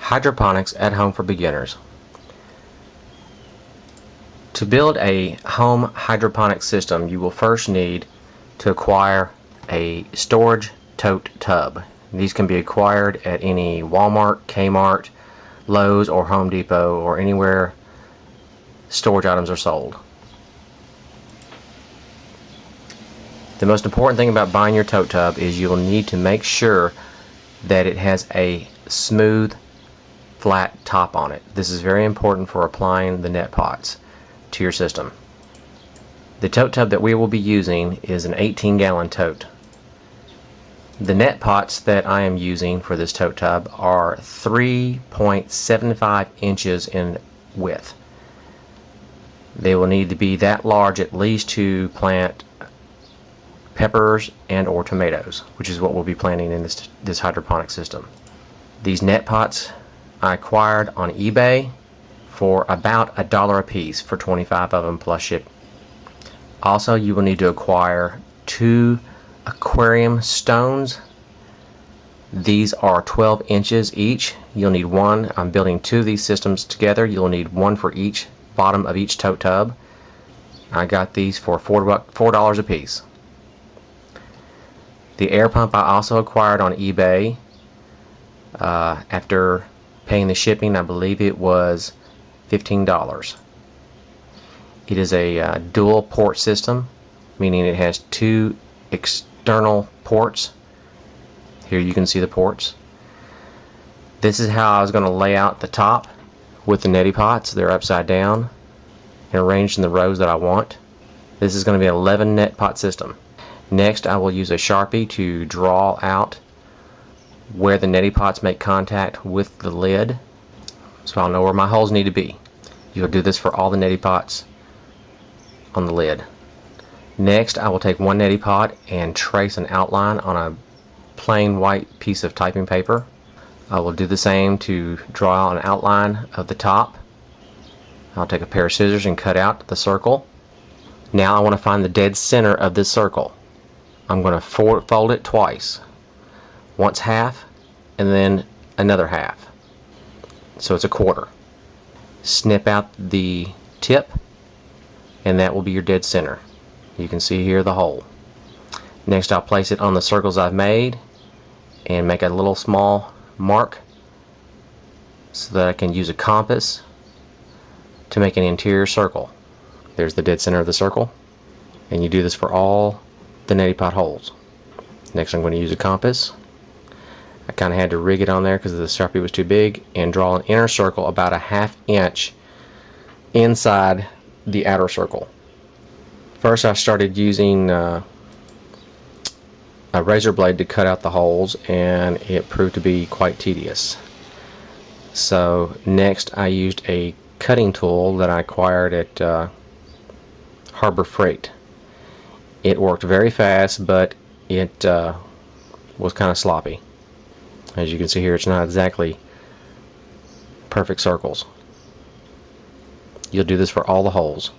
Hydroponics at home for beginners. To build a home hydroponic system, you will first need to acquire a storage tote tub. These can be acquired at any Walmart, Kmart, Lowe's, or Home Depot, or anywhere storage items are sold. The most important thing about buying your tote tub is you will need to make sure that it has a smooth, flat top on it. This is very important for applying the net pots to your system. The tote tub that we will be using is an 18-gallon tote. The net pots that I am using for this tote tub are 3.75 inches in width. They will need to be that large at least to plant peppers and or tomatoes, which is what we'll be planting in this hydroponic system. These net pots I acquired on eBay for about $1 a piece for 25 of them plus ship. Also, you will need to acquire 2 aquarium stones. These are 12 inches each. You'll need one. I'm building 2 of these systems together. You'll need one for each bottom of each tote tub. I got these for $4 a piece. The air pump I also acquired on eBay. After paying the shipping, I believe it was $15. It is a dual port system, meaning it has 2 external ports. Here you can see the ports. This is how I was going to lay out the top with the neti pots. They're upside down and arranged in the rows that I want. This is going to be an 11 net pot system. Next, I will use a Sharpie to draw out where the neti pots make contact with the lid, so I'll know where my holes need to be. You'll do this for all the neti pots on the lid. Next, I will take one neti pot and trace an outline on a plain white piece of typing paper. I will do the same to draw out an outline of the top. I'll take a pair of scissors and cut out the circle. Now I want to find the dead center of this circle. I'm going to fold it twice. Once half and then another half. So it's a quarter. Snip out the tip and that will be your dead center. You can see here the hole. Next, I'll place it on the circles I've made and make a little small mark so that I can use a compass to make an interior circle. There's the dead center of the circle, and you do this for all the neti pot holes. Next, I'm going to use a compass. I kind of had to rig it on there because the Sharpie was too big, and draw an inner circle about a ½ inch inside the outer circle. First, I started using a razor blade to cut out the holes, and it proved to be quite tedious. So next, I used a cutting tool that I acquired at Harbor Freight. It worked very fast, but it was kind of sloppy. As you can see here, it's not exactly perfect circles. You'll do this for all the holes.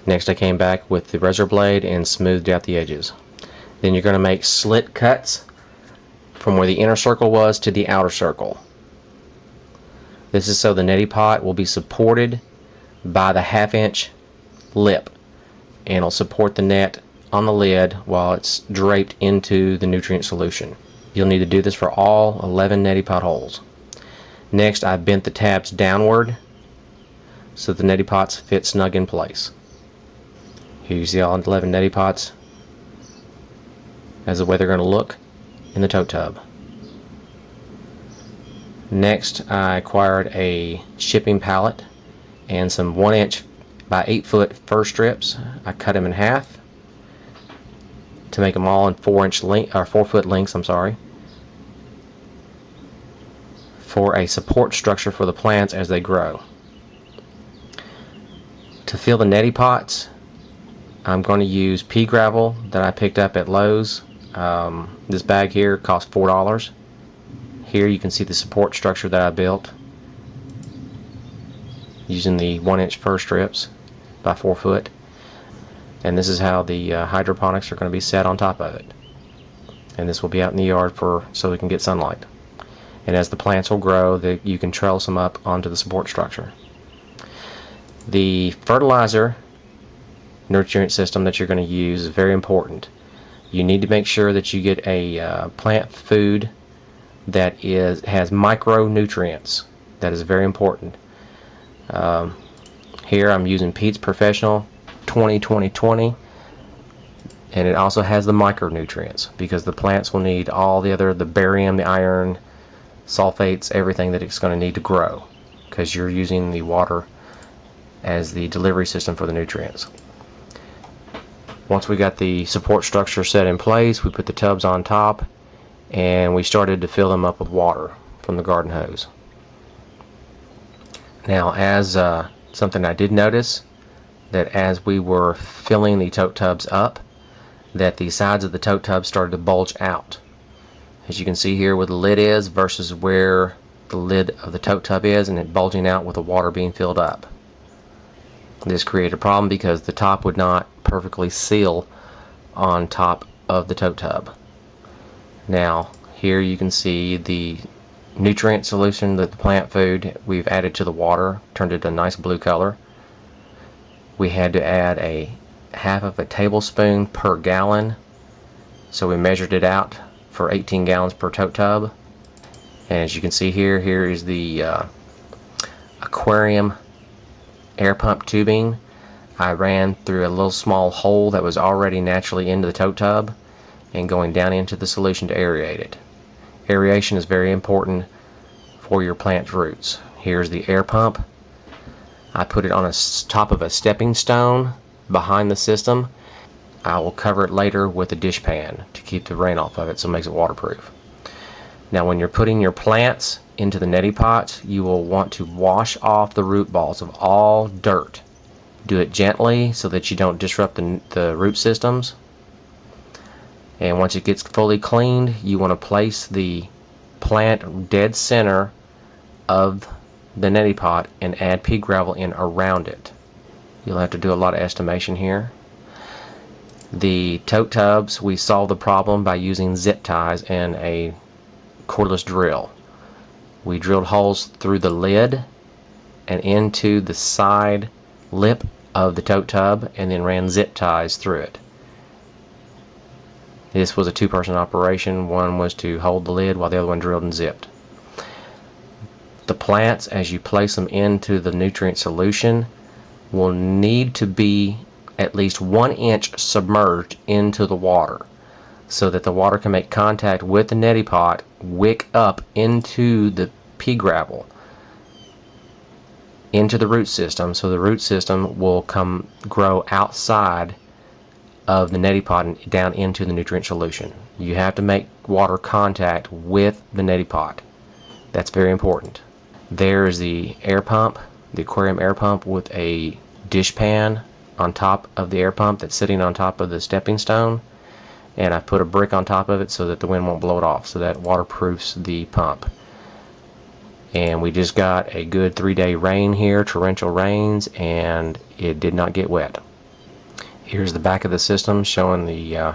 Next, I came back with the razor blade and smoothed out the edges. Then you're going to make slit cuts from where the inner circle was to the outer circle. This is so the neti pot will be supported by the ½ inch lip, and it'll support the net on the lid while it's draped into the nutrient solution. You'll need to do this for all 11 neti pot holes. Next, I bent the tabs downward so the neti pots fit snug in place. Here you see all 11 neti pots as the way they're going to look in the tote tub. Next, I acquired a shipping pallet and some 1 inch by 8 foot fir strips. I cut them in half to make them all in 4 foot lengths, for a support structure for the plants as they grow. To fill the neti pots, I'm going to use pea gravel that I picked up at Lowe's. This bag here cost $4. Here you can see the support structure that I built using the 1 inch fir strips by 4 foot. And this is how the hydroponics are going to be set on top of it. And this will be out in the yard so we can get sunlight. and as the plants will grow, you can trellis them up onto the support structure. The fertilizer nutrient system that you're going to use is very important. You need to make sure that you get a plant food that has micronutrients. That is very important. Here I'm using Pete's Professional 20-20-20, and it also has the micronutrients because the plants will need all the barium, the iron, sulfates, everything that it's going to need to grow, because you're using the water as the delivery system for the nutrients. Once we got the support structure set in place, we put the tubs on top and we started to fill them up with water from the garden hose. Now, as something I did notice, that as we were filling the tote tubs up, that the sides of the tote tubs started to bulge out. As you can see here where the lid is versus where the lid of the tote tub is, and it bulging out with the water being filled up. This created a problem because the top would not perfectly seal on top of the tote tub. Now, here you can see the nutrient solution, that the plant food we've added to the water, turned it a nice blue color. We had to add a half of a tablespoon per gallon, so we measured it out for 18 gallons per tote tub. And as you can see here is the aquarium air pump tubing. I ran through a little small hole that was already naturally into the tote tub and going down into the solution to aerate it. Aeration is very important for your plant's roots. Here's the air pump. I put it on top of a stepping stone behind the system. I will cover it later with a dish pan to keep the rain off of it, so it makes it waterproof. Now, when you're putting your plants into the neti pots, you will want to wash off the root balls of all dirt. Do it gently so that you don't disrupt the root systems. And once it gets fully cleaned, you want to place the plant dead center of the neti pot and add pea gravel in around it. You'll have to do a lot of estimation here. The tote tubs, we solved the problem by using zip ties and a cordless drill. We drilled holes through the lid and into the side lip of the tote tub and then ran zip ties through it. This was a two-person operation. One was to hold the lid while the other one drilled and zipped. The plants, as you place them into the nutrient solution, will need to be at least 1 inch submerged into the water so that the water can make contact with the neti pot, wick up into the pea gravel, into the root system, so the root system will grow outside of the neti pot and down into the nutrient solution. You have to make water contact with the neti pot. That's very important. There is the air pump, the aquarium air pump with a dish pan on top of the air pump that's sitting on top of the stepping stone, and I put a brick on top of it so that the wind won't blow it off, so that waterproofs the pump. And we just got a good 3-day rain here, torrential rains, and it did not get wet. Here's the back of the system showing the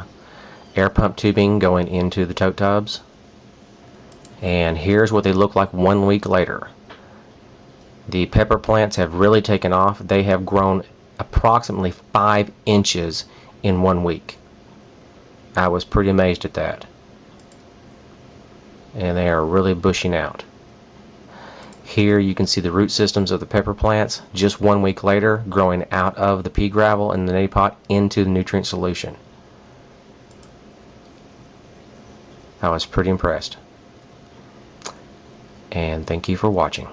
air pump tubing going into the tote tubs. And here's what they look like 1 week later. The pepper plants have really taken off. They have grown approximately 5 inches in 1 week. I was pretty amazed at that. And they are really bushing out. Here you can see the root systems of the pepper plants just 1 week later, growing out of the pea gravel in the neti pot into the nutrient solution. I was pretty impressed. And thank you for watching.